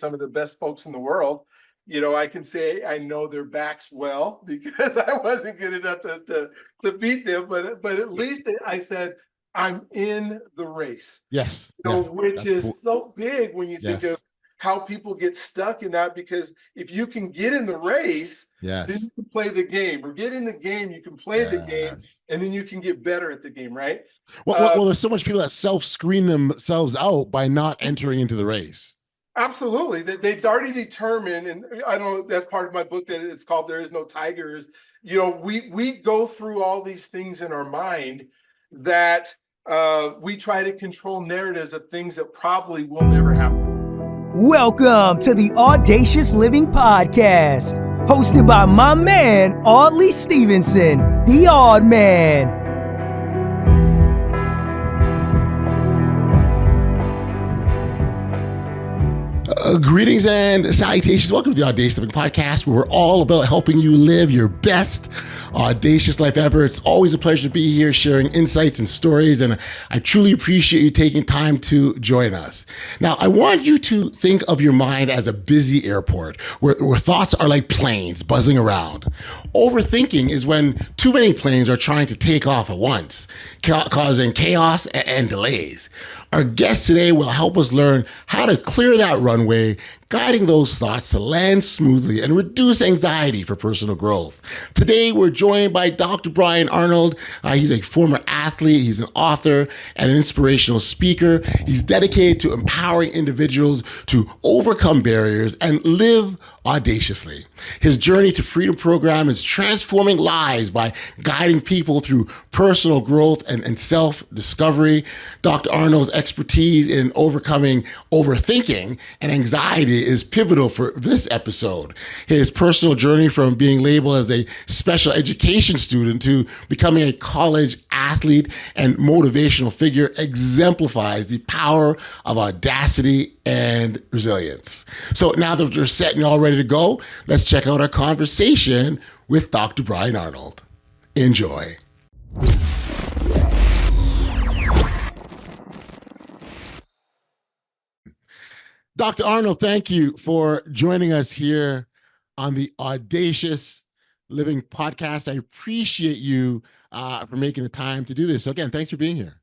some of the best folks in the world, I can say I know their backs well because I wasn't good enough to beat them. But at least I said I'm in the race. Yes. Yes. Which is so big when you think of Yes. how people get stuck in that, because if you can get in the race, then Yes. you can play the game, or get in the game, you can play the game, Yes. and then you can get better at the game, right? Well, there's so much people that self-screen themselves out by not entering into the race. Absolutely. They've already determined, and I know that's part of my book that it's called There Is No Tigers. We go through all these things in our mind that we try to control narratives of things that probably will never happen. Welcome to the Audacious Living Podcast, hosted by my man, Audley Stephenson, the Odd Man. Greetings and salutations. Welcome to the Audacious Living Podcast, where we're all about helping you live your best audacious life ever. It's always a pleasure to be here sharing insights and stories, and I truly appreciate you taking time to join us. Now, I want you to think of your mind as a busy airport where thoughts are like planes buzzing around. Overthinking is when too many planes are trying to take off at once, causing chaos and delays. Our guest today will help us learn how to clear that runway, guiding those thoughts to land smoothly and reduce anxiety for personal growth. Today, we're joined by Dr. Brian Arnold. He's a former athlete, he's an author, and an inspirational speaker. He's dedicated to empowering individuals to overcome barriers and live audaciously. His Journey to Freedom program is transforming lives by guiding people through personal growth and self-discovery. Dr. Arnold's expertise in overcoming overthinking and anxiety is pivotal for this episode. His personal journey from being labeled as a special education student to becoming a college athlete and motivational figure exemplifies the power of audacity and resilience. So now that you're set and all ready to go, let's check out our conversation with Dr. Brian Arnold. Enjoy. Dr. Arnold, thank you for joining us here on the Audacious Living Podcast. I appreciate you for making the time to do this. So again, thanks for being here.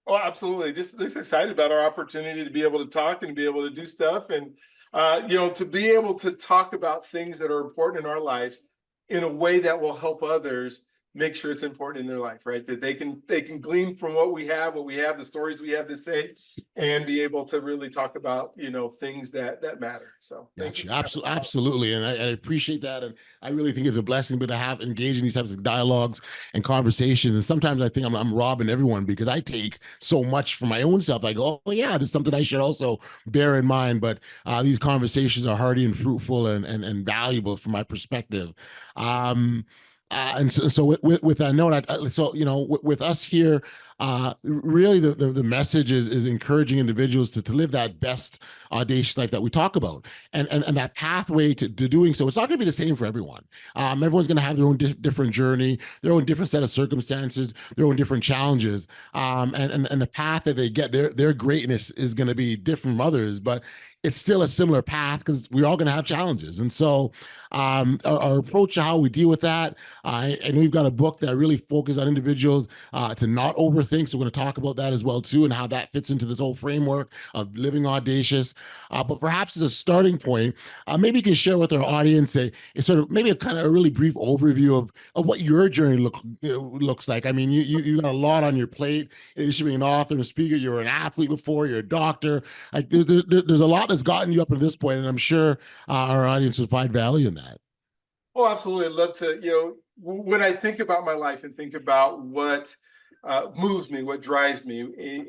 Oh, absolutely. Just excited about our opportunity to be able to talk and be able to do stuff, and to be able to talk about things that are important in our lives in a way that will help others make sure it's important in their life, right? That they can glean from what we have, the stories we have to say, and be able to really talk about, things that matter. So thank you. Absolutely. And I appreciate that. And I really think it's a blessing to have engaged in these types of dialogues and conversations. And sometimes I think I'm robbing everyone because I take so much for my own self. I go, oh yeah, this is something I should also bear in mind. But these conversations are hearty and fruitful and valuable from my perspective. And so with that note, with us here, really the message is encouraging individuals to live that best audacious life that we talk about, and that pathway to doing so. It's not going to be the same for everyone. Everyone's going to have their own different journey, their own different set of circumstances, their own different challenges, and the path that they get their greatness is going to be different from others, but it's still a similar path because we're all going to have challenges. And so our approach to how we deal with that, and we've got a book that really focuses on individuals to not overthink. So we're going to talk about that as well too, and how that fits into this whole framework of living audacious. But perhaps as a starting point, maybe you can share with our audience a sort of maybe a kind of a really brief overview of what your journey looks like. I mean, you got a lot on your plate. You should be an author and a speaker. You were an athlete before. You're a doctor. Like there's a lot that's gotten you up to this point, and I'm sure our audience will find value in that. Oh, absolutely. I'd love to, when I think about my life and think about what moves me, what drives me,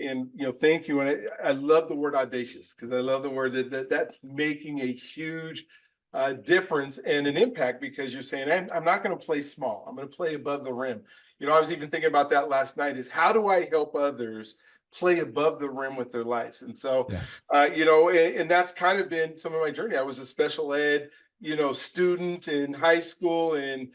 and thank you. And I love the word audacious because I love the word that's making a huge difference and an impact, because you're saying, I'm not going to play small. I'm going to play above the rim. I was even thinking about that last night, is how do I help others play above the rim with their lives? And so, Yes. And that's kind of been some of my journey. I was a special ed, student in high school, and,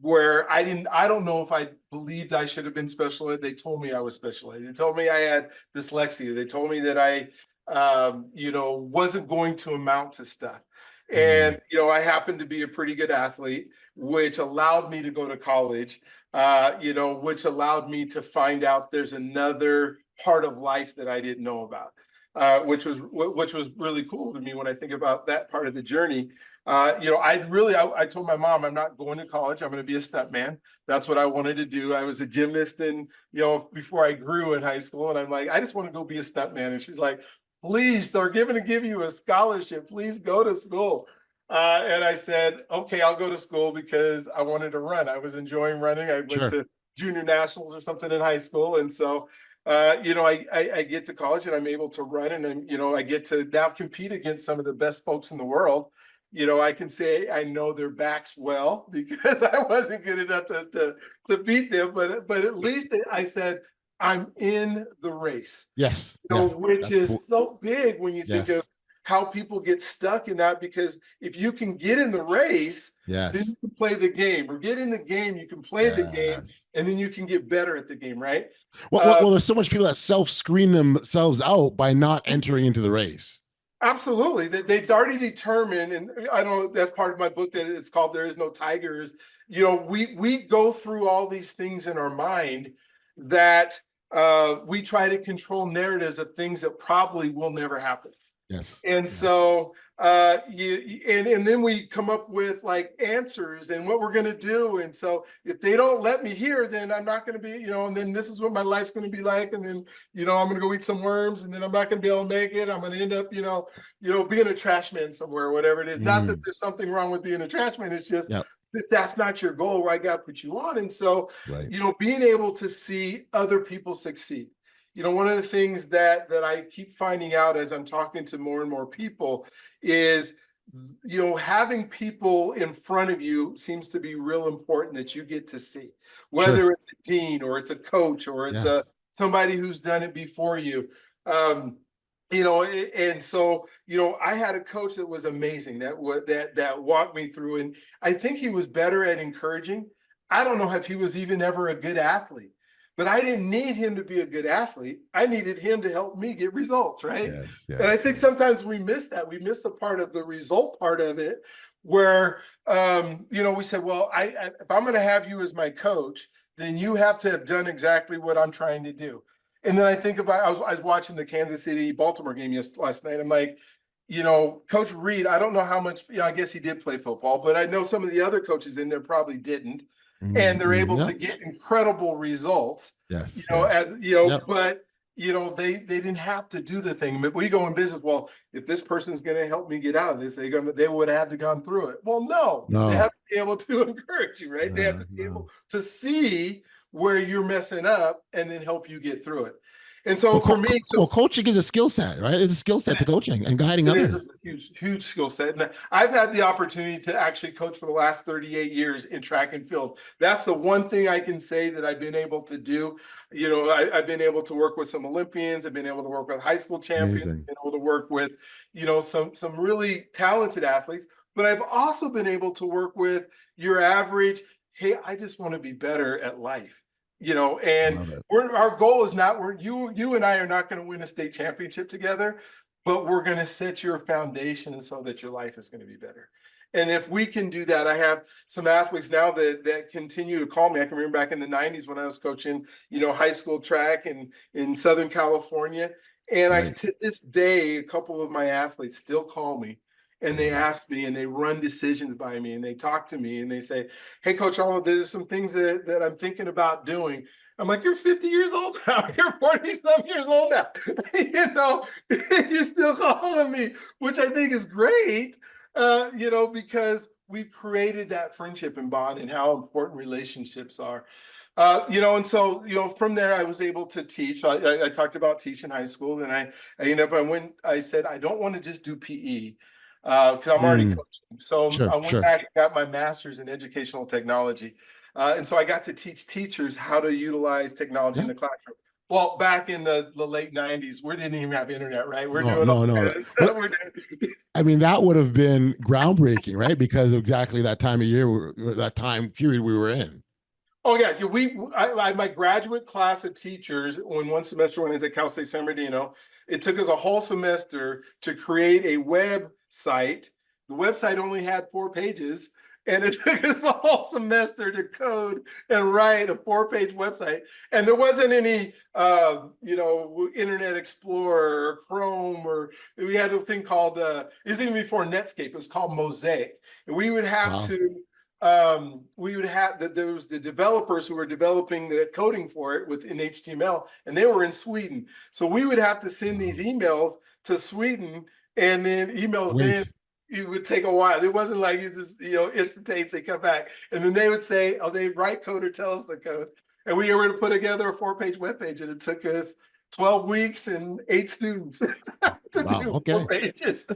where I don't know if I believed I should have been special ed. They told me I was special ed. They told me I had dyslexia. They told me that I wasn't going to amount to stuff. Mm. And, I happened to be a pretty good athlete, which allowed me to go to college, which allowed me to find out there's another part of life that I didn't know about, which was really cool to me when I think about that part of the journey. I told my mom, I'm not going to college. I'm going to be a stuntman. That's what I wanted to do. I was a gymnast and, before I grew in high school. And I'm like, I just want to go be a stuntman. And she's like, please, they're going to give you a scholarship. Please go to school. And I said, okay, I'll go to school because I wanted to run. I was enjoying running. I went Sure. to junior nationals or something in high school. And so, I get to college and I'm able to run and then, I get to now compete against some of the best folks in the world. I can say I know their backs well because I wasn't good enough to beat them, but at least I said I'm in the race, Yes. Yeah. which That's cool. is so big when you think of Yes. how people get stuck in that, because if you can get in the race, then Yes. you can play the game, or get in the game, you can play the game, Yes. and then you can get better at the game, right? Well, there's so much people that self-screen themselves out by not entering into the race. Absolutely. They've already determined, and I know that's part of my book that it's called There Is No Tigers. We go through all these things in our mind that we try to control narratives of things that probably will never happen. Yes. And Yeah. so and then we come up with like answers and what we're going to do. And so if they don't let me here, then I'm not going to be, and then this is what my life's going to be like. And then, I'm going to go eat some worms and then I'm not going to be able to make it. I'm going to end up, being a trash man somewhere, or whatever it is. Not that Mm. there's something wrong with being a trash man. It's just Yep. that that's not your goal, where I got to put you on. And so, Right. being able to see other people succeed. One of the things that I keep finding out as I'm talking to more and more people is, having people in front of you seems to be real important, that you get to see, whether Sure. it's a dean or it's a coach or it's Yes. somebody who's done it before you. And so, I had a coach that was amazing, that walked me through, and I think he was better at encouraging. I don't know if he was even ever a good athlete. But I didn't need him to be a good athlete. I needed him to help me get results, right? Yes. And I Yes. think sometimes we miss that. We miss the part of the result part of it, where we said, well, if I'm going to have you as my coach, then you have to have done exactly what I'm trying to do. And then I think about, I was watching the Kansas City Baltimore game last night. I'm like, Coach Reed, I don't know how much, I guess he did play football, but I know some of the other coaches in there probably didn't. And they're able to Yep. get incredible results, Yes. as Yep. but they didn't have to do the thing. But we go in business, well, if this person's going to help me get out of this, they would have to gone through it. Well, no, they No. have to be able to encourage you, right? They have to be No. able to see where you're messing up and then help you get through it. And so Well, for me, coaching is a skill set, right? It's a skill set to coaching and guiding it others. is a huge skill set. And I've had the opportunity to actually coach for the last 38 years in track and field. That's the one thing I can say that I've been able to do. I've been able to work with some Olympians. I've been able to work with high school champions. Amazing. I've been able to work with, some really talented athletes. But I've also been able to work with your average, hey, I just want to be better at life. And Love it. our goal is not, you and I are not going to win a state championship together, but we're going to set your foundation so that your life is going to be better. And if we can do that, I have some athletes now that continue to call me. I can remember back in the 90s when I was coaching, high school track in Southern California. And Right. to this day, a couple of my athletes still call me and they Mhm. ask me and they run decisions by me and they talk to me and they say, hey, Coach Arnold, there's some things that I'm thinking about doing. I'm like, you're 50 years old now. You're 40-some years old now. You're still calling me, which I think is great, because we've created that friendship and bond and how important relationships are. And so, from there, I was able to teach. I talked about teaching high school, and I said, I don't want to just do PE because I'm already coaching. So Sure. I went Sure. back and got my master's in educational technology. And so I got to teach teachers how to utilize technology in Yeah. the classroom. Well, back in the late 90s, we didn't even have internet, right? We're No. doing all No. this No. stuff. We're doing, I mean, that would have been groundbreaking, right? Because of exactly that time of year, that time period we were in. oh yeah, my graduate class of teachers, when one semester when I was at Cal State San Bernardino, It took us a whole semester to create a website. The website only had 4 pages, and it took us a whole semester to code and write a 4-page website. And there wasn't any, Internet Explorer or Chrome, or we had a thing called, it was even before Netscape, it was called Mosaic. And we would have Wow. to, there was the developers who were developing the coding for it in HTML, and they were in Sweden. So we would have to send these emails to Sweden, and then emails then it would take a while. It wasn't like you just, instantaneous, they come back. And then they would say, oh, they write code or tell us the code. And we were to put together a 4-page webpage, and it took us 12 weeks and 8 students to do 4 pages.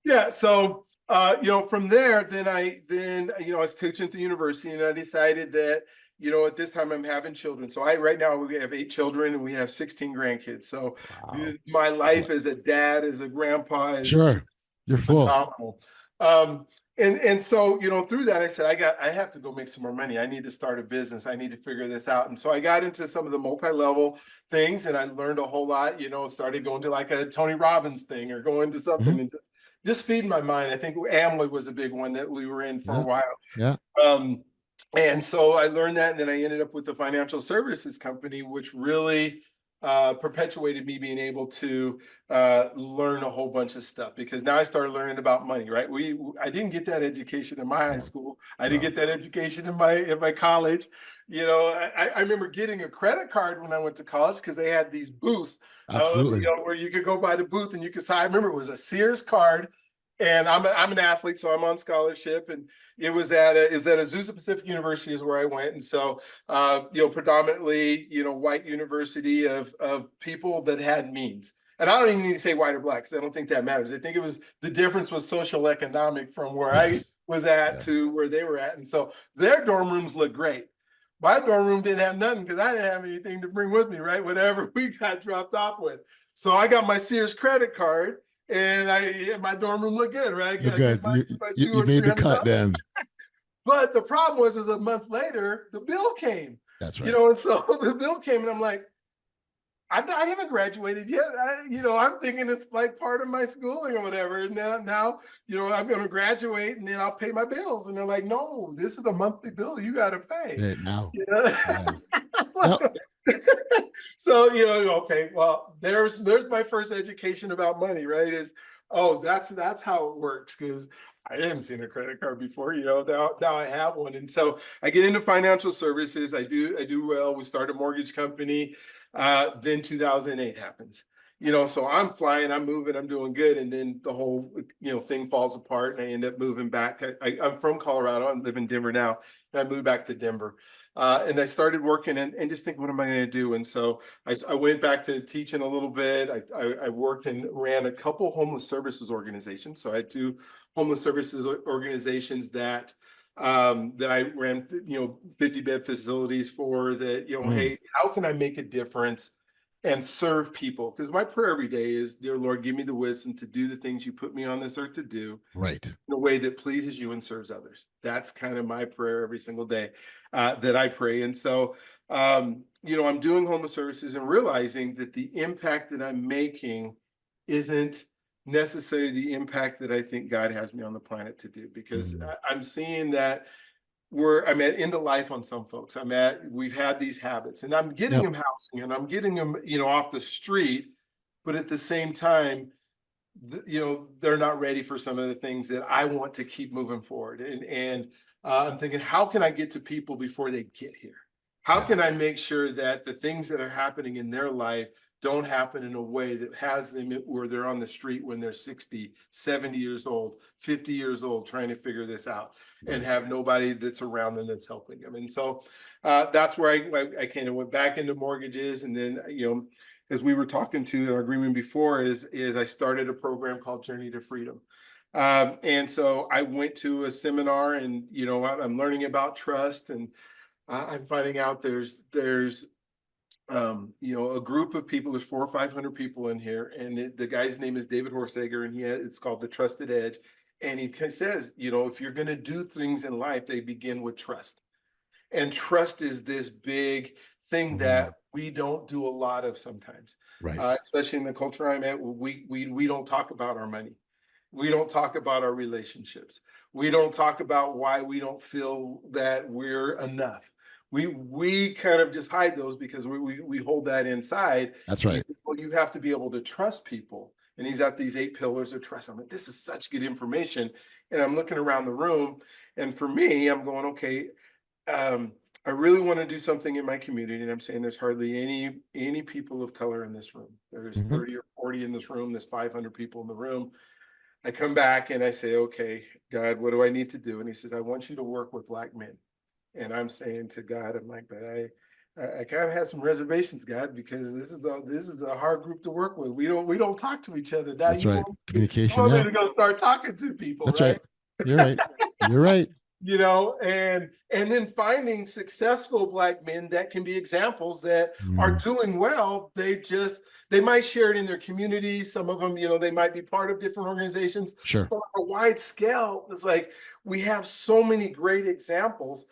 Yeah. So, from there, then I was teaching at the university, and I decided that, at this time I'm having children. So right now we have 8 children and we have 16 grandkids. So my life as a dad, as a grandpa is you're full. phenomenal. And so, through that, I said, I have to go make some more money. I need to start a business. I need to figure this out. And so I got into some of the multi-level things, and I learned a whole lot, started going to like a Tony Robbins thing, or going to something and just feeding my mind. I think Amway was a big one that we were in for a while. Yeah. And so I learned that, and then I ended up with the financial services company, which really perpetuated me being able to learn a whole bunch of stuff, because now I started learning about money, right? I didn't get that education in my high school. I didn't get that education in my college. I remember getting a credit card when I went to college, because they had these booths, where you could go by the booth and you could sign. I remember it was a Sears card. And I'm an athlete, so I'm on scholarship, and it was at Azusa Pacific University is where I went. And so, predominantly, white university of people that had means. And I don't even need to say white or black, because I don't think that matters. I think the difference was social economic from where I was at to where they were at. And so their dorm rooms looked great. My dorm room didn't have nothing, because I didn't have anything to bring with me, right? Whatever we got dropped off with. So I got my Sears credit card, and my dorm room looked good, right? You made the cut then. But the problem was, is a month later, the bill came. That's right. And so the bill came, and I'm like, I haven't graduated yet. I'm thinking it's like part of my schooling or whatever. And now, I'm going to graduate, and then I'll pay my bills. And they're like, no, this is a monthly bill you got to pay. Now. So, okay, well, there's my first education about money, right? That's how it works, because I haven't seen a credit card before, now I have one. And so I get into financial services. I do well. We start a mortgage company. Then 2008 happens. So I'm flying, I'm moving, I'm doing good. And then the whole, thing falls apart, and I end up moving back. I'm from Colorado. I live in Denver now. And I moved back to Denver. And I started working and just think, what am I going to do? And so I went back to teaching a little bit. I worked and ran a couple homeless services organizations. So I had 2 homeless services organizations that I ran, 50-bed facilities for that, hey, how can I make a difference and serve people? Because my prayer every day is, dear Lord, give me the wisdom to do the things you put me on this earth to do, right, in a way that pleases you and serves others. That's kind of my prayer every single day that I pray. And so, I'm doing homeless services and realizing that the impact that I'm making isn't necessarily the impact that I think God has me on the planet to do, because I'm seeing that I'm at end of life on some folks. We've had these habits, and I'm getting them housing, and I'm getting them, off the street, but at the same time, they're not ready for some of the things that I want to keep moving forward. And I'm thinking, how can I get to people before they get here? How can I make sure that the things that are happening in their life don't happen in a way that has them where they're on the street when they're 60, 70 years old, 50 years old, trying to figure this out, and have nobody that's around them that's helping them. And so that's where I kind of went back into mortgages. And then, as we were talking to our agreement before, is I started a program called Journey to Freedom. And so I went to a seminar, and, I'm learning about trust, and I'm finding out there's a group of people. There's 400 or 500 people in here, and the guy's name is David Horsager, and it's called The Trusted Edge. And he says, if you're going to do things in life, they begin with trust. And trust is this big thing that we don't do a lot of sometimes, Right. especially in the culture I'm at. We don't talk about our money. We don't talk about our relationships. We don't talk about why we don't feel that we're enough. We kind of just hide those because we hold that inside. That's And he right. said, well, you have to be able to trust people. And he's got these 8 pillars of trust. I'm like, this is such good information. And I'm looking around the room, and for me, I'm going, okay, um, I really want to do something in my community, and I'm saying there's hardly any people of color in this room. There's Mhm. 30 or 40 in this room. There's 500 people in the room. I come back and I say, okay, God, what do I need to do? And he says, I want you to work with Black men. And I'm saying to God, I'm like, but I kind of have some reservations, God, because this is a hard group to work with. We don't talk to each other. Now That's you right. want, you Communication. want me Yeah. to go start talking to people, That's right. right? You're right. You're right. And then finding successful Black men that can be examples that are Mm, doing well. They might share it in their communities. Some of them, they might be part of different organizations, sure. but on a wide scale, it's like we have so many great examples.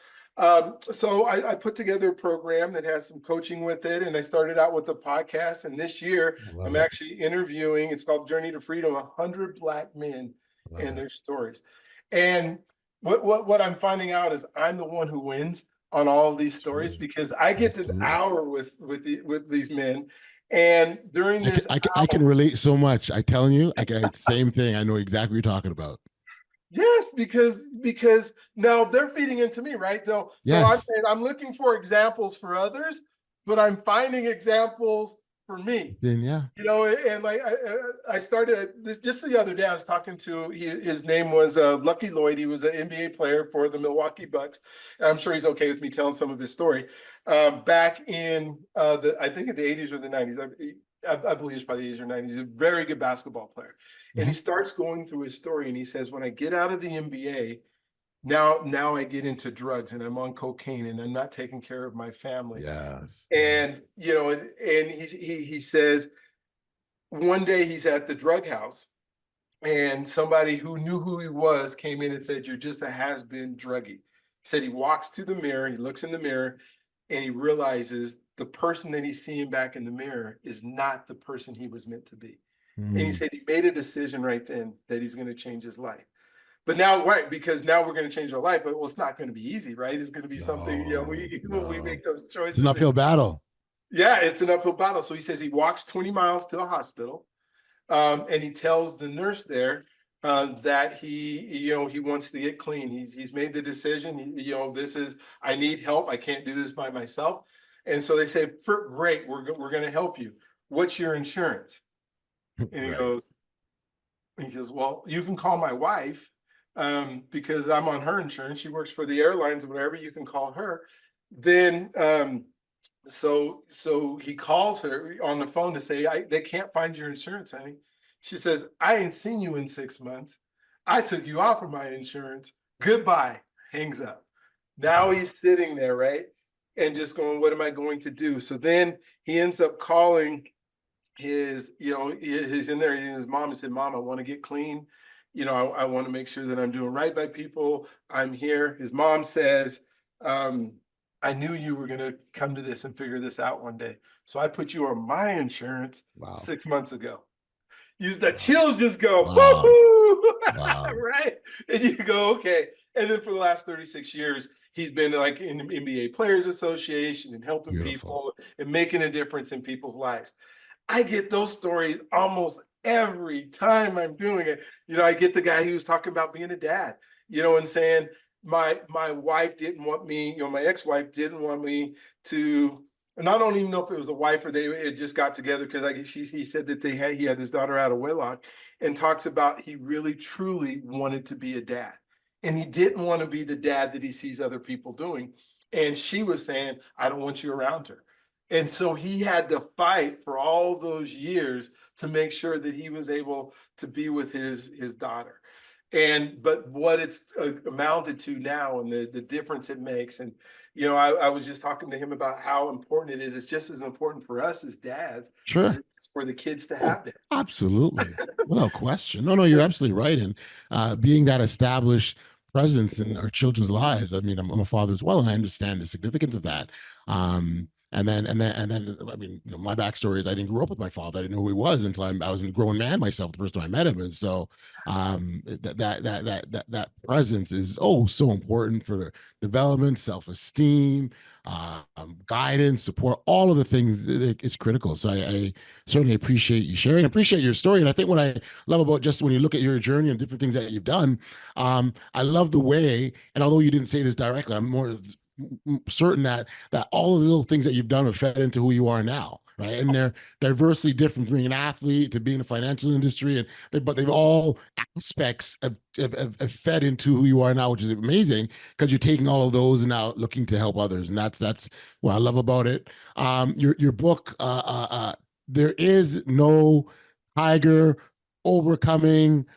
So I put together a program that has some coaching with it, and I started out with a podcast. And this year, I love I'm it. actually interviewing. It's called Journey to Freedom: 100 Black Men I love and it. their stories. And what I'm finding out is I'm the one who wins on all of these stories Absolutely. because I get an Absolutely. hour with these men, and during this I hour, can relate so much. I telling you, I can, same thing. I know exactly what you're talking about. yes, because now they're feeding into me, right? So I'm Yes. saying I'm looking for examples for others, but I'm finding examples for me. Then yeah. And like I started this just the other day. I was talking to his name was Lucky Lloyd. He was an NBA player for the Milwaukee Bucks. And I'm sure he's okay with me telling some of his story. Back in the I think in the 80s or the 90s. I believe it's probably the 80s or 90s. He's a very good basketball player. And he Mhm. starts going through his story, and he says, when I get out of the NBA, now I get into drugs and I'm on cocaine and I'm not taking care of my family. Yes. And he says one day he's at the drug house, and somebody who knew who he was came in and said, you're just a has-been druggie. He said he walks to the mirror, he looks in the mirror, and he realizes the person that he's seeing back in the mirror is not the person he was meant to be. And he Mm, said he made a decision right then that he's going to change his life. But now, right, because now we're going to change our life, but it's not going to be easy, right? It's going to be something, no, we no. make those It's an choices. uphill battle. Yeah, it's an uphill battle. So he says he walks 20 miles to a hospital, and he tells the nurse there that he wants to get clean. He's made the decision. This is I need help. I can't do this by myself. And so they say, great, we're going to help you. What's your insurance? And Right. he says, well, you can call my wife because I'm on her insurance. She works for the airlines, whatever. You can call her. Then so he calls her on the phone to say, they can't find your insurance, honey. She says, I ain't seen you in 6 months. I took you off of my insurance. Goodbye. Hangs up. Now Wow. he's sitting there, right? And just going, what am I going to do? So then he ends up calling he's in there, and his mom, and said, Mom, I want to get clean. I want to make sure that I'm doing right by people. I'm here. His mom says, I knew you were going to come to this and figure this out one day. So I put you on my insurance Wow. 6 months ago. The Wow. chills just go, Wow. whoo, Wow. right? And you go, okay. And then for the last 36 years, he's been like in the NBA Players Association and helping Beautiful. people and making a difference in people's lives. I get those stories almost every time I'm doing it. I get the guy who was talking about being a dad, and saying my wife didn't want me, my ex-wife didn't want me to, and I don't even know if it was a wife or they had just got together, because I guess he said that he had his daughter out of wedlock, and talks about he really truly wanted to be a dad. And he didn't want to be the dad that he sees other people doing. And she was saying, I don't want you around her. And so he had to fight for all those years to make sure that he was able to be with his daughter. But what it's amounted to now, and the difference it makes. And I was just talking to him about how important it is. It's just as important for us as dads as Sure. it's for the kids to Oh, have dads. absolutely. Without question. No, no, you're absolutely right. And being that established presence in our children's lives, I mean, I'm a father as well, and I understand the significance of that. And then, I mean, my backstory is I didn't grow up with my father. I didn't know who he was until I was a grown man myself the first time I met him. And so that presence is so important for the development, self-esteem, guidance, support, all of the things. It's critical. So I certainly appreciate you sharing, appreciate your story. And I think what I love about just when you look at your journey and different things that you've done, I love the way, and although you didn't say this directly, I'm more certain that all of the little things that you've done have fed into who you are now, right? And they're diversely different from being an athlete to being in the financial industry, but they've all aspects of fed into who you are now, which is amazing because you're taking all of those and now looking to help others, and that's what I love about it. Your book, there is no tiger overcoming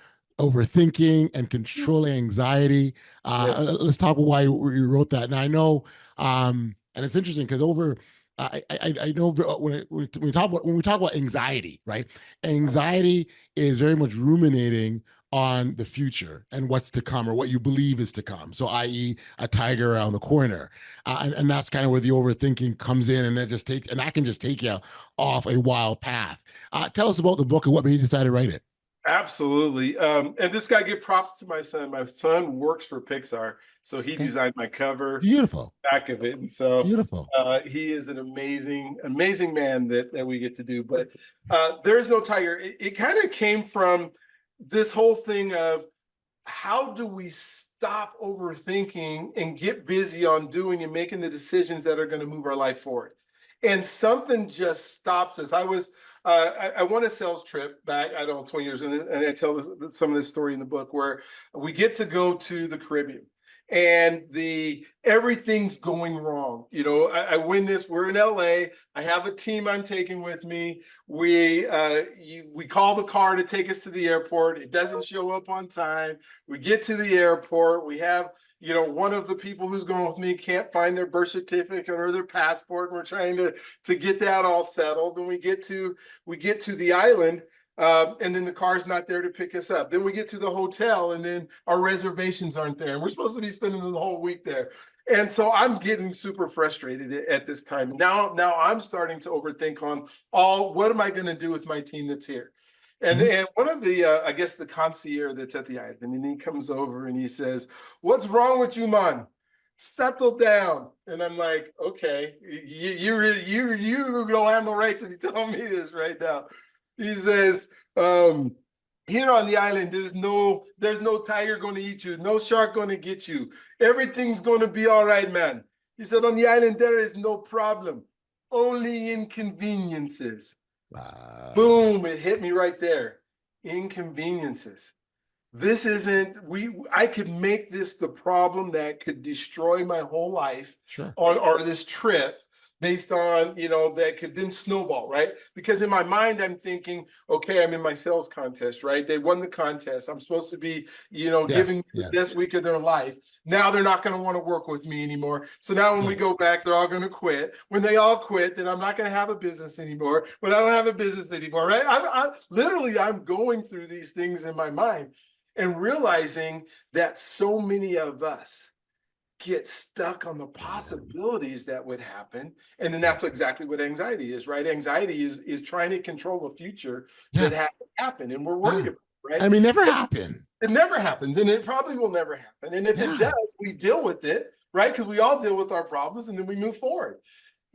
overthinking and controlling anxiety. Let's talk about why you wrote that. And I know, and it's interesting because I know when we talk about anxiety, right? Anxiety is very much ruminating on the future and what's to come or what you believe is to come. So, i.e., a tiger around the corner, and that's kind of where the overthinking comes in, and that can just take you off a wild path. Tell us about the book and what made you decide to write it. Absolutely. And this guy, give props to my son. My son works for Pixar, so he Okay. designed my cover, Beautiful. back of it. And so Beautiful. he is an amazing, amazing man that we get to do. But there's no tiger. It kind of came from this whole thing of how do we stop overthinking and get busy on doing and making the decisions that are going to move our life forward. And something just stops us. I won a sales trip back, I don't know, 20 years, and I tell some of this story in the book where we get to go to the Caribbean and everything's going wrong. I win this. We're in LA. I have a team I'm taking with me. We call the car to take us to the airport. It doesn't show up on time. We get to the airport. We have, one of the people who's going with me can't find their birth certificate or their passport, and we're trying to get that all settled. And we get to the island. And then the car's not there to pick us up. Then we get to the hotel, and then our reservations aren't there. And we're supposed to be spending the whole week there. And so I'm getting super frustrated at this time. Now I'm starting to overthink on what am I going to do with my team that's here? And one of the, I guess the concierge that's at the island, and he comes over and he says, "What's wrong with you, man? Settle down." And I'm like, okay, you don't have no right to be telling me this right now. He says, here on the island, there's no tiger going to eat you, no shark going to get you. Everything's going to be all right, man. He said, on the island, there is no problem, only inconveniences. Boom, it hit me right there. Inconveniences. This isn't, I could make this the problem that could destroy my whole life. Sure. or this trip based on, that could then snowball, right? Because in my mind, I'm thinking, okay, I'm in my sales contest, right? They won the contest. I'm supposed to be, giving the best week of their life. Now they're not going to want to work with me anymore. So now when we go back, they're all going to quit. When they all quit, then I'm not going to have a business anymore. When I don't have a business anymore, right? I'm going through these things in my mind and realizing that so many of us get stuck on the possibilities that would happen. And then that's exactly what anxiety is, right? Anxiety is trying to control a future that hasn't happened, and we're worried about it, right? I mean, never happened. It never happens, and it probably will never happen. And if it does, we deal with it, right? Because we all deal with our problems, and then we move forward.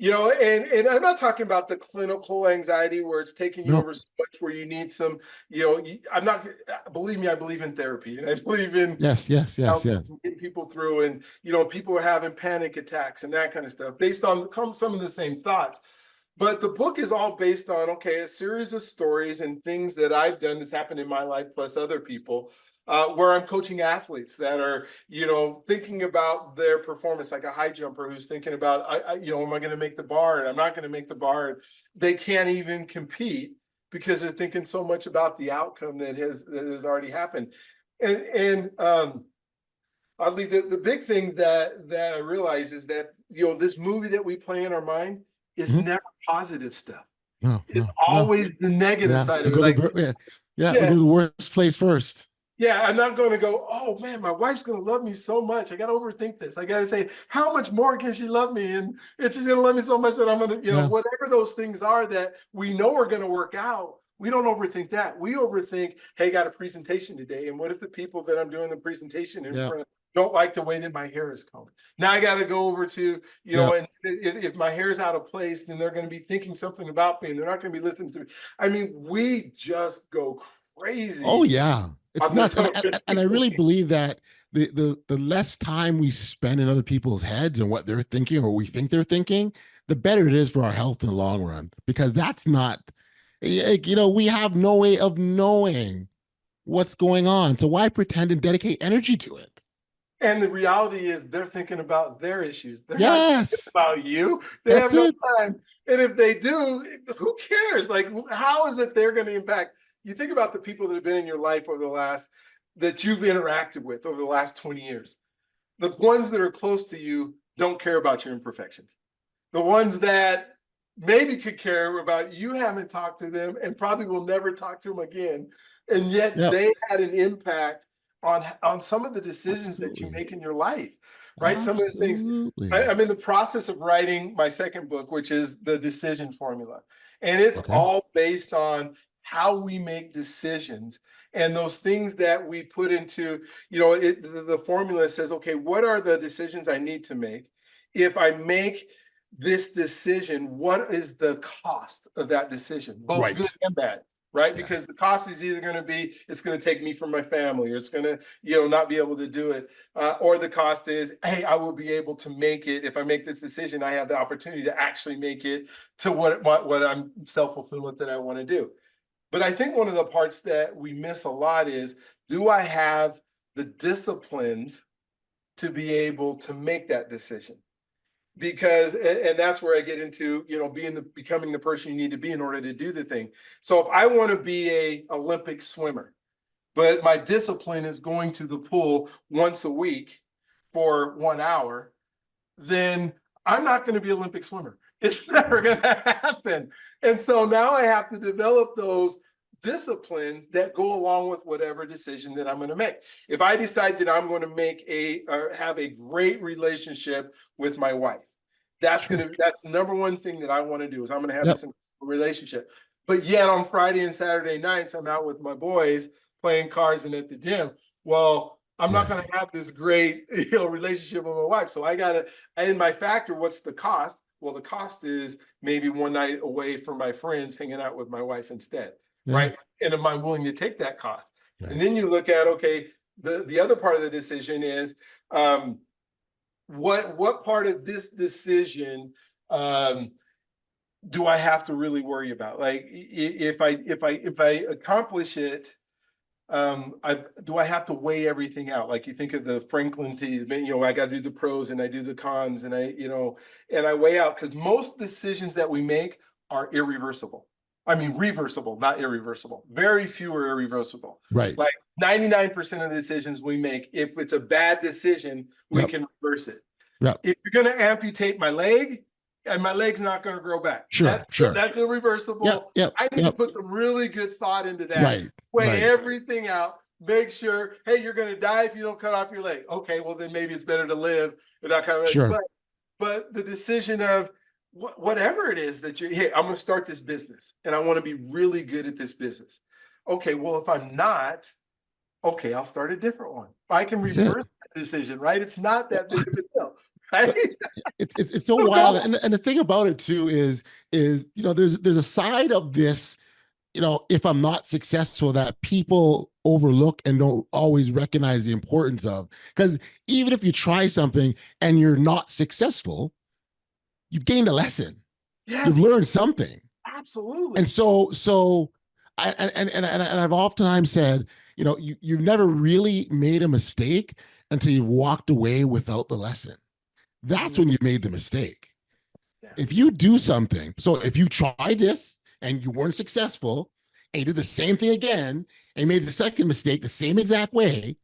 And I'm not talking about the clinical anxiety where it's taking you over so much where you need some, believe me, I believe in therapy, and I believe in yes. getting people through, and people are having panic attacks and that kind of stuff based on some of the same thoughts. But the book is all based on, a series of stories and things that I've done that's happened in my life plus other people, where I'm coaching athletes that are, thinking about their performance, like a high jumper who's thinking about, am I going to make the bar? And I'm not going to make the bar. And they can't even compete because they're thinking so much about the outcome that has already happened. And Oddly, the big thing that I realize is that, this movie that we play in our mind is never positive stuff. It's always the negative side of it. We go to the worst place first. Yeah, I'm not going to go, oh man, my wife's going to love me so much. I got to overthink this. I got to say, how much more can she love me? And it's just going to love me so much that I'm going to, Yeah. whatever those things are that we know are going to work out. We don't overthink that. We overthink, hey, I got a presentation today. And what if the people that I'm doing the presentation in Yeah. front of don't like the way that my hair is combed? Now I got to go over to, Yeah. and if my hair's out of place, then they're going to be thinking something about me and they're not going to be listening to me. I mean, we just go Oh crazy yeah, it's on this nuts, and I really believe that the less time we spend in other people's heads and what they're thinking or we think they're thinking, the better it is for our health in the long run. Because that's not, we have no way of knowing what's going on. So why pretend and dedicate energy to it? And the reality is they're thinking about their issues. They're not thinking Yes, about you. They that's have no it. time. And if they do, who cares? Like, how is it they're going to impact? You think about the people that have been in your life over the last, that you've interacted with over the last 20 years. The ones that are close to you don't care about your imperfections. The ones that maybe could care about, you haven't talked to them and probably will never talk to them again. And yet Yep, they had an impact on some of the decisions that you absolutely, make in your life, right? Some of the things. absolutely. I'm in the process of writing my second book, which is the decision formula. And it's Okay, all based on how we make decisions and those things that we put into, the formula says, okay, what are the decisions I need to make? If I make this decision, what is the cost of that decision, both good right. and bad, right? Yes. Because the cost is either going to be, it's going to take me from my family, or it's going to, not be able to do it. Or the cost is, hey, I will be able to make it. If I make this decision, I have the opportunity to actually make it to what I'm self-fulfillment that I want to do. But I think one of the parts that we miss a lot is, do I have the disciplines to be able to make that decision? Because and that's where I get into, becoming the person you need to be in order to do the thing. So if I want to be a Olympic swimmer, but my discipline is going to the pool once a week for 1 hour, then I'm not going to be an Olympic swimmer. It's never going to happen. And so now I have to develop those disciplines that go along with whatever decision that I'm going to make. If I decide that I'm going to have a great relationship with my wife, that's Sure. that's the number one thing that I want to do, is I'm going to have Yep. this relationship. But yet on Friday and Saturday nights, I'm out with my boys playing cards and at the gym. Well, I'm not going Yes. to have this great, relationship with my wife. So I got to, and my factor, what's the cost? Well, the cost is maybe one night away from my friends hanging out with my wife instead, Yeah. right? And am I willing to take that cost? And Right. then you look at, okay, the other part of the decision is, what part of this decision do I have to really worry about? Like, if I accomplish it, do I have to weigh everything out? Like, you think of the Franklin T, I got to do the pros and I do the cons, and and I weigh out, because most decisions that we make are irreversible. I mean, reversible, not irreversible. Very few are irreversible. Right. Like 99% of the decisions we make, if it's a bad decision, we Yep. can reverse it. Yep. If you're going to amputate my leg, and my leg's not going to grow back, Sure. Sure. that's Yep. irreversible. Yep. I need to Yep. put some really good thought into that. Right. Weigh Right. everything out. Make sure, hey, you're going to die if you don't cut off your leg. Okay, well then maybe it's better to live and that kind of. Sure. But the decision of whatever it is that hey, I'm going to start this business and I want to be really good at this business. Okay, well, if I'm not, okay, I'll start a different one. I can That's it. reverse that decision, right? It's not that big of a deal, right? It's so wild, and the thing about it too is there's a side of this, if I'm not successful, that people overlook and don't always recognize the importance of. Because even if you try something and you're not successful, you've gained a lesson. You've Yes, learned something. absolutely. And so I've oftentimes said, you've never really made a mistake until you've walked away without the lesson. That's when you made the mistake. Yeah. If you do something, so if you tried this and you weren't successful, and you did the same thing again and made the second mistake the same exact way,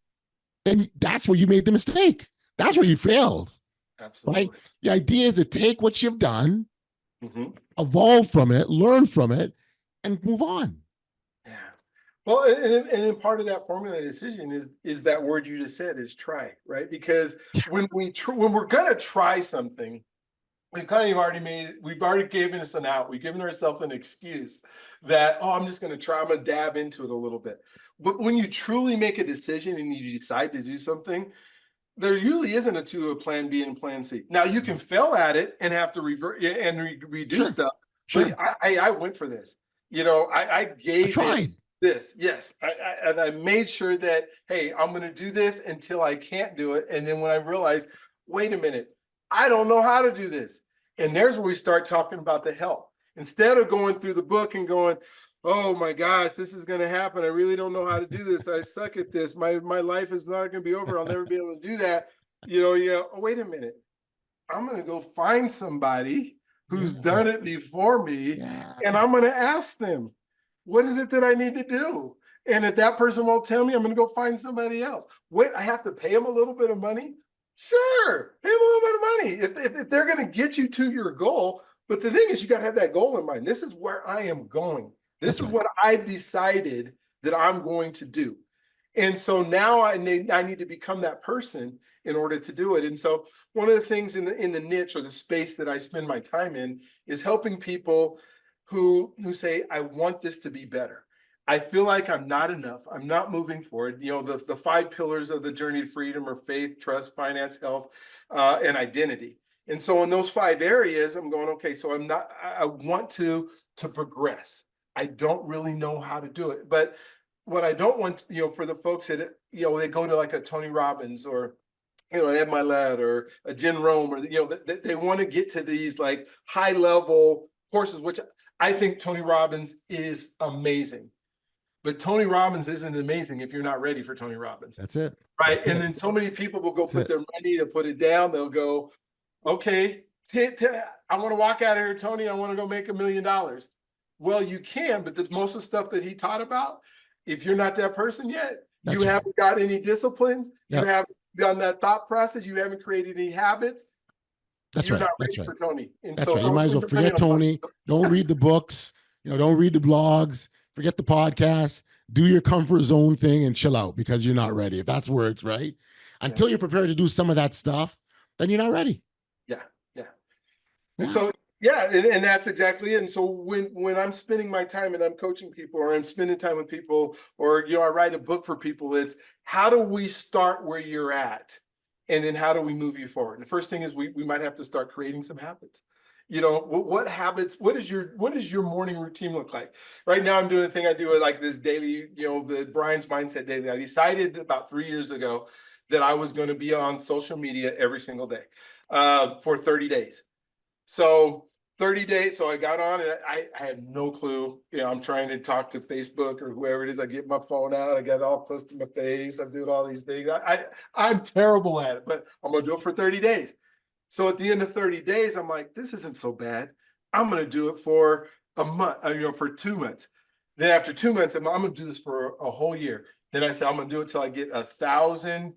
then that's where you made the mistake. That's where you failed. Absolutely. Right? The idea is to take what you've done, Mhm. evolve from it, learn from it, and move on. Yeah. Well, and then part of that formula decision is that word you just said, is try, right? Because when when we're gonna try something, we've already given us an out. We've given ourselves an excuse that, oh, I'm just gonna try, I'm gonna dab into it a little bit. But when you truly make a decision and you decide to do something, there usually isn't a plan B and plan C. Now you can fail at it and have to revert and redo Sure. stuff, Sure. but I went for this. You know, I I gave it tried. this. Yes, and I made sure that, hey, I'm going to do this until I can't do it, and then when I realized, wait a minute, I don't know how to do this, and there's where we start talking about the help. Instead of going through the book and going, oh my gosh, this is going to happen. I really don't know how to do this. I suck at this. My life is not going to be over. I'll never be able to do that. You know, yeah. Oh, wait a minute. I'm going to go find somebody who's Yeah. done it before me, Yeah. and I'm going to ask them, what is it that I need to do? And if that person won't tell me, I'm going to go find somebody else. Wait, I have to pay them a little bit of money? Sure, pay them a little bit of money if they're going to get you to your goal. But the thing is, you got to have that goal in mind. This is where I am going. This That's is right. what I decided that I'm going to do. And so now I need to become that person in order to do it. And so one of the things in the niche or the space that I spend my time in is helping people who say, I want this to be better. I feel like I'm not enough. I'm not moving forward. You know, the 5 pillars of the journey to freedom are faith, trust, finance, health, and identity. And so in those 5 areas, I'm going, okay, so I want to progress. I don't really know how to do it. But what I don't want, for the folks that, they go to like a Tony Robbins or, Ed Milet or a Jen Rome, or, they want to get to these like high level courses, which I think Tony Robbins is amazing. But Tony Robbins isn't amazing if you're not ready for Tony Robbins. That's it. Right. That's And it. then so many people will go That's put it. their money to put it down. They'll go, okay, I want to walk out of here, Tony. I want to go make $1,000,000. Well, you can, but most of the stuff that he taught about, if you're not that person yet, you That's right. haven't got any discipline, you Yep. haven't done that thought process, you haven't created any habits, That's you're right. not That's ready right. for Tony. And That's so right. You might as well depending forget on Tony. Tony. Don't read the books. Don't read the blogs. Forget the podcast. Do your comfort zone thing and chill out because you're not ready. If that's where it's right. Until you're prepared to do some of that stuff, then you're not ready. Yeah. Yeah. And Yeah. so, yeah, and that's exactly it. And so when I'm spending my time and I'm coaching people or I'm spending time with people or, I write a book for people, it's how do we start where you're at? And then how do we move you forward? The first thing is we might have to start creating some habits. What habits, what does your morning routine look like? Right now I'm doing a thing, I do it like this daily, the Brian's Mindset Daily. I decided about 3 years ago that I was going to be on social media every single day for 30 days. So 30 days. So I got on and I had no clue. I'm trying to talk to Facebook or whoever it is. I get my phone out. I got it all close to my face. I'm doing all these things. I'm terrible at it, but I'm going to do it for 30 days. So at the end of 30 days, I'm like, this isn't so bad. I'm going to do it for a month, for 2 months. Then after 2 months, I'm going to do this for a whole year. Then I said, I'm going to do it till I get 1,000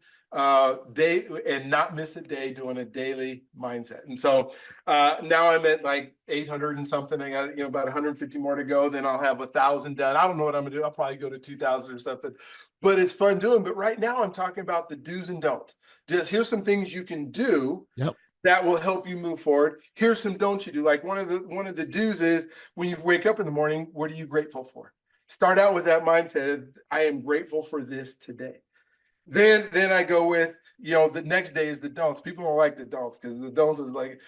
day and not miss a day doing a daily mindset. And so now I'm at like 800 and something. I got about 150 more to go. Then I'll have 1,000 done. I don't know what I'm gonna do. I'll probably go to 2,000 or something. But it's fun doing. But right now I'm talking about the do's and don'ts. Just here's some things you can do. Yep. That will help you move forward. Here's some don'ts you do. Like one of the do's is when you wake up in the morning, what are you grateful for? Start out with that mindset of, I am grateful for this today. Then I go with, the next day is the don'ts. People don't like the don'ts because the don'ts is like,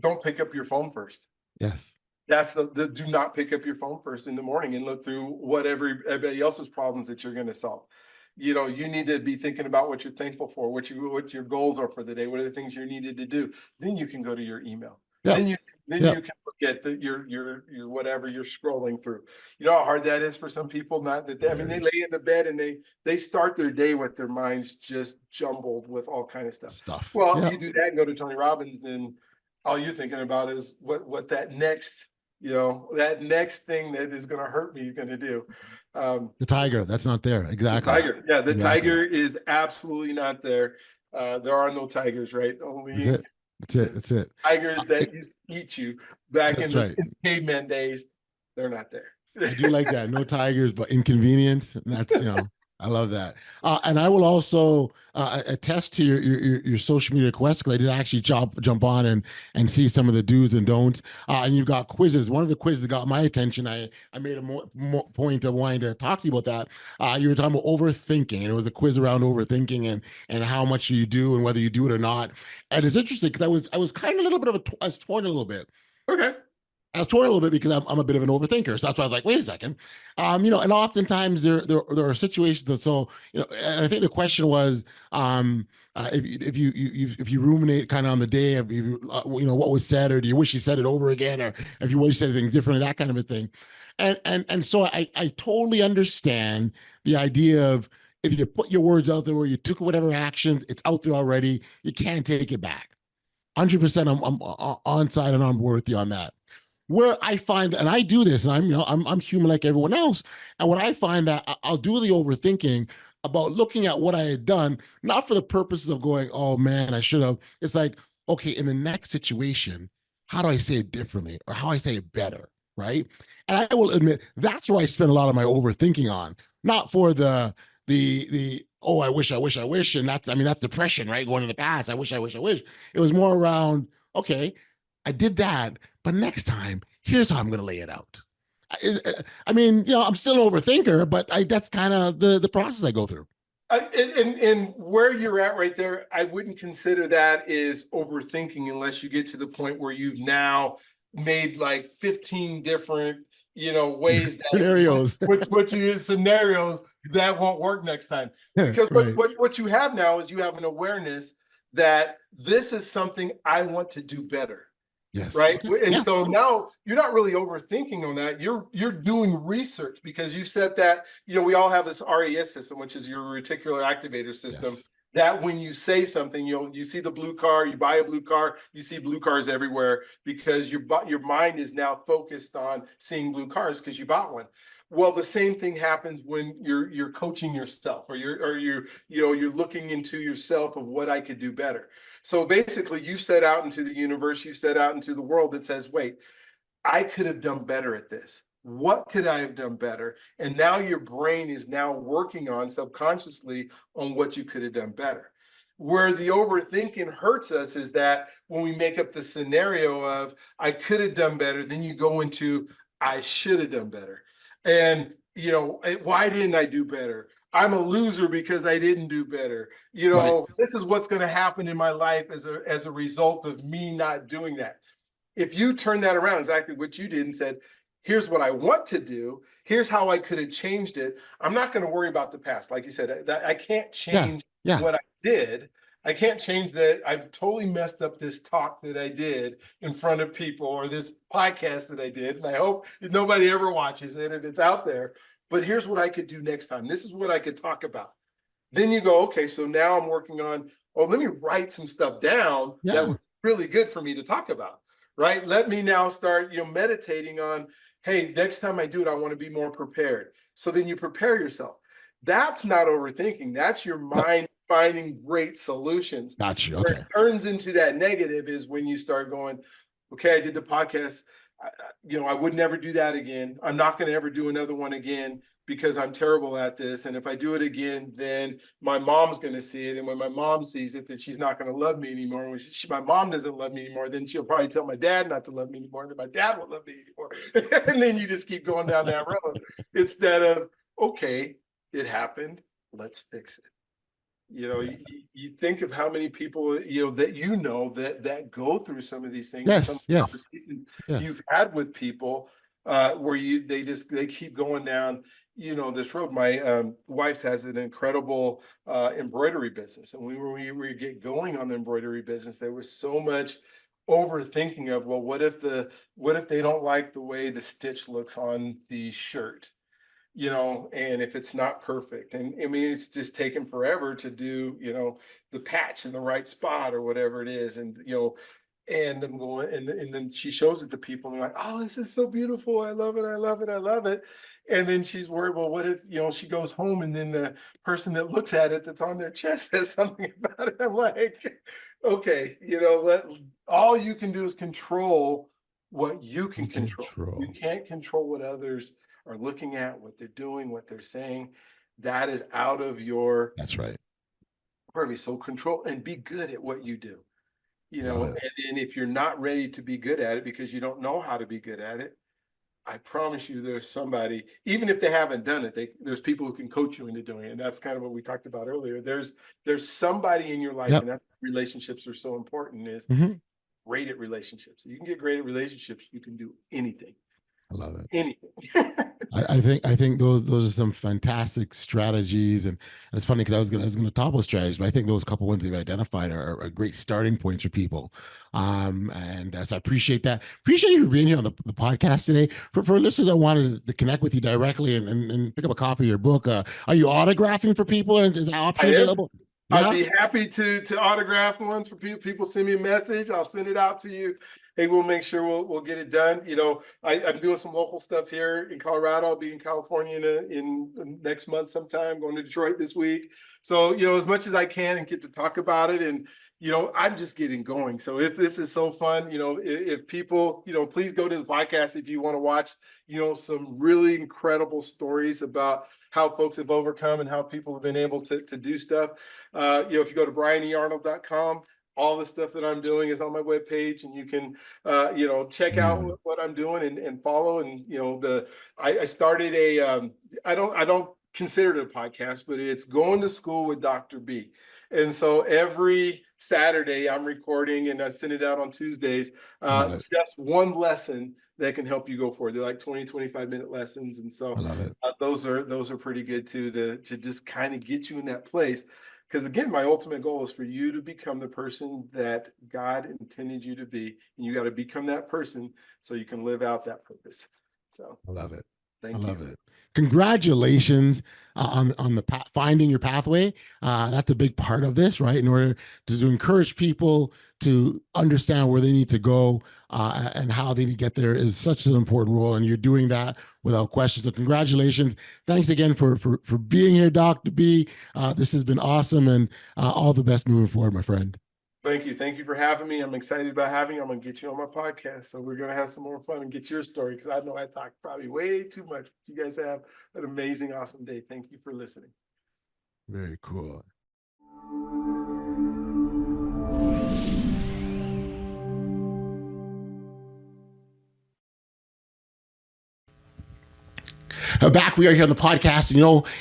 don't pick up your phone first. Yes. That's the do not pick up your phone first in the morning and look through everybody else's problems that you're going to solve. You need to be thinking about what you're thankful for, what your goals are for the day, what are the things you needed to do. Then you can go to your email. Yep. Then you can look at your whatever you're scrolling through. You know how hard that is for some people. Not that they lay in the bed and they start their day with their minds just jumbled with all kind of stuff. Well, you do that and go to Tony Robbins, then all you're thinking about is what that next thing that is going to hurt me is going to do. The tiger, that's not there. Exactly. The tiger. Yeah, the tiger is absolutely not there. There are no tigers, right? Only That's it. tigers that used to eat you back in the caveman days. They're not there. I do like that. No tigers, but inconvenience. That's, I love that. And I will also attest to your social media quests, because I did actually jump on and see some of the do's and don'ts. And you've got quizzes. One of the quizzes that got my attention, I made a point of wanting to talk to you about that. You were talking about overthinking, and it was a quiz around overthinking and how much you do and whether you do it or not. And it's interesting because I was kind of a little bit of I was torn a little bit. Okay. I was torn a little bit because I'm a bit of an overthinker. So that's why I was like, wait a second. And oftentimes there are situations that, so, and I think the question was, if you ruminate kind of on the day of, what was said, or do you wish you said it over again, or if you wish you said anything differently, that kind of a thing. And so I totally understand the idea of, if you put your words out there, or you took whatever actions, it's out there already, you can't take it back. 100%. I'm on side and on board with you on that. Where I find, and I do this, and I'm human like everyone else. And when I find that, I'll do the overthinking about looking at what I had done, not for the purposes of going, oh man, I should have. It's like, okay, in the next situation, how do I say it differently, or how I say it better, right? And I will admit that's where I spend a lot of my overthinking on, not for the oh, I wish, and that's depression, right? Going to the past, I wish. It was more around, okay, I did that, but next time, here's how I'm going to lay it out. I'm still an overthinker, but that's kind of the process I go through. And where you're at right there, I wouldn't consider that is overthinking unless you get to the point where you've now made like 15 different, ways that Scenarios. what you use scenarios that won't work next time. Because Right. what you have now is you have an awareness that this is something I want to do better. Yes. Right. Okay. And Yeah. so now you're not really overthinking on that. You're doing research, because you said that, we all have this RAS system, which is your reticular activator system. Yes. That when you say something, you see the blue car, you buy a blue car, you see blue cars everywhere, because your mind is now focused on seeing blue cars because you bought one. Well, the same thing happens when you're coaching yourself, or you're looking into yourself of what I could do better. So basically, you set out into the universe, you set out into the world that says, wait, I could have done better at this. What could I have done better? And now your brain is now working on subconsciously on what you could have done better. Where the overthinking hurts us is that when we make up the scenario of, I could have done better, then you go into, I should have done better. And, why didn't I do better? I'm a loser because I didn't do better. Right. This is what's going to happen in my life as a result of me not doing that. If you turn that around, exactly what you did, and said, here's what I want to do, here's how I could have changed it. I'm not going to worry about the past. Like you said, I can't change Yeah. what I did. I can't change that I've totally messed up this talk that I did in front of people, or this podcast that I did. And I hope nobody ever watches it and it's out there. But here's what I could do next time. This is what I could talk about. Then you go, okay, so now I'm working on, let me write some stuff down that was really good for me to talk about, right? Let me now start, meditating on, hey, next time I do it, I want to be more prepared. So then you prepare yourself. That's not overthinking. That's your mind finding great solutions. Gotcha. Where Okay. it turns into that negative is when you start going, okay, I did the podcast. I would never do that again. I'm not going to ever do another one again because I'm terrible at this. And if I do it again, then my mom's going to see it. And when my mom sees it, then she's not going to love me anymore. When my mom doesn't love me anymore, then she'll probably tell my dad not to love me anymore. And then my dad won't love me anymore. And then you just keep going down that road instead of, okay, it happened. Let's fix it. You think of how many people, that go through some of these things. Some conversations you've had with people where they keep going down, this road. My wife has an incredible embroidery business. And when we get going on the embroidery business, there was so much overthinking of, well, what if they don't like the way the stitch looks on the shirt? And if it's not perfect, and I mean, it's just taken forever to do, the patch in the right spot or whatever it is. And, and I'm going, and then she shows it to people and they're like, oh, this is so beautiful. I love it. I love it. I love it. And then she's worried, well, what if, she goes home and then the person that looks at it that's on their chest says something about it. I'm like, okay, all you can do is control what you can control. You can't control what others are looking at, what they're doing, what they're saying, that is out of your That's right. purview. So control and be good at what you do. Love it. And if you're not ready to be good at it because you don't know how to be good at it, I promise you there's somebody, even if they haven't done it, there's people who can coach you into doing it. And that's kind of what we talked about earlier. There's somebody in your life, Yep. and that's why relationships are so important, is Hmm. great at relationships. You can get great at relationships, you can do anything. I love it. Anything. I think those are some fantastic strategies, and it's funny because I was gonna talk about strategies, but I think those couple ones you've identified are great starting points for people. And so I appreciate that. Appreciate you being here on the podcast today. For listeners that wanted to connect with you directly and pick up a copy of your book, are you autographing for people, and is that option I am. available? I'd Yeah, be happy to autograph one for people. People send me a message, I'll send it out to you. Hey, we'll make sure we'll get it done. I'm doing some local stuff here in Colorado. I'll be in California in next month sometime, going to Detroit this week. So, as much as I can and get to talk about it, and I'm just getting going. So this is so fun. If people, please go to the podcast if you want to watch, some really incredible stories about how folks have overcome and how people have been able to do stuff. If you go to brianearnold.com, all the stuff that I'm doing is on my webpage, and you can, check out what I'm doing and follow. And, I started I don't consider it a podcast, but it's Going to School with Dr. B. And so every Saturday I'm recording and I send it out on Tuesdays, just one lesson that can help you go forward. They're like 25-minute lessons. And so I love it. those are pretty good too, to just kind of get you in that place. Because again, my ultimate goal is for you to become the person that God intended you to be. And you got to become that person so you can live out that purpose. So I love it. thank I you. love it. Congratulations on the finding your pathway. That's a big part of this, right? In order to encourage people to understand where they need to go and how they need to get there is such an important role, and you're doing that without question. So congratulations! Thanks again for being here, Dr. B. This has been awesome, and all the best moving forward, my friend. Thank you. Thank you for having me. I'm excited about having you. I'm going to get you on my podcast. So we're going to have some more fun and get your story, because I know I talk probably way too much. You guys have an amazing, awesome day. Thank you for listening. Very cool. Back, we are here on the podcast.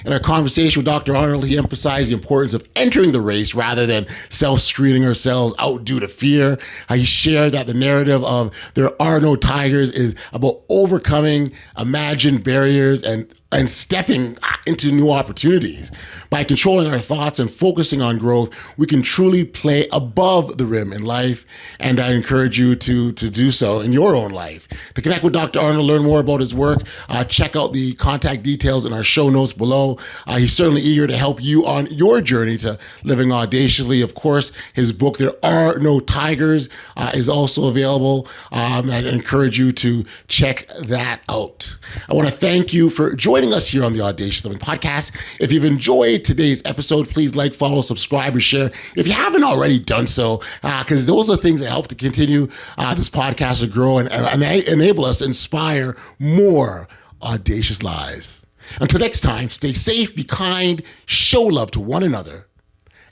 In our conversation with Dr. Arnold, he emphasized the importance of entering the race rather than self-screening ourselves out due to fear. He shared that the narrative of there are no tigers is about overcoming imagined barriers and stepping into new opportunities. By controlling our thoughts and focusing on growth, we can truly play above the rim in life. And I encourage you to do so in your own life. To connect with Dr. Arnold, learn more about his work, check out the contact details in our show notes below. He's certainly eager to help you on your journey to living audaciously. Of course, his book, There Are No Tigers, is also available. I encourage you to check that out. I want to thank you for joining us here on the Audacious Living Podcast. If you've enjoyed today's episode, please like, follow, subscribe, or share if you haven't already done so, because those are things that help to continue this podcast to grow and enable us to inspire more audacious lives. Until next time, stay safe, be kind, show love to one another,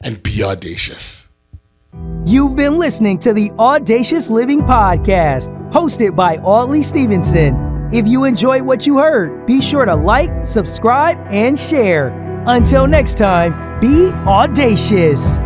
and be audacious. You've been listening to the Audacious Living Podcast, hosted by Audley Stephenson. If you enjoyed what you heard, be sure to like, subscribe, and share. Until next time, be audacious.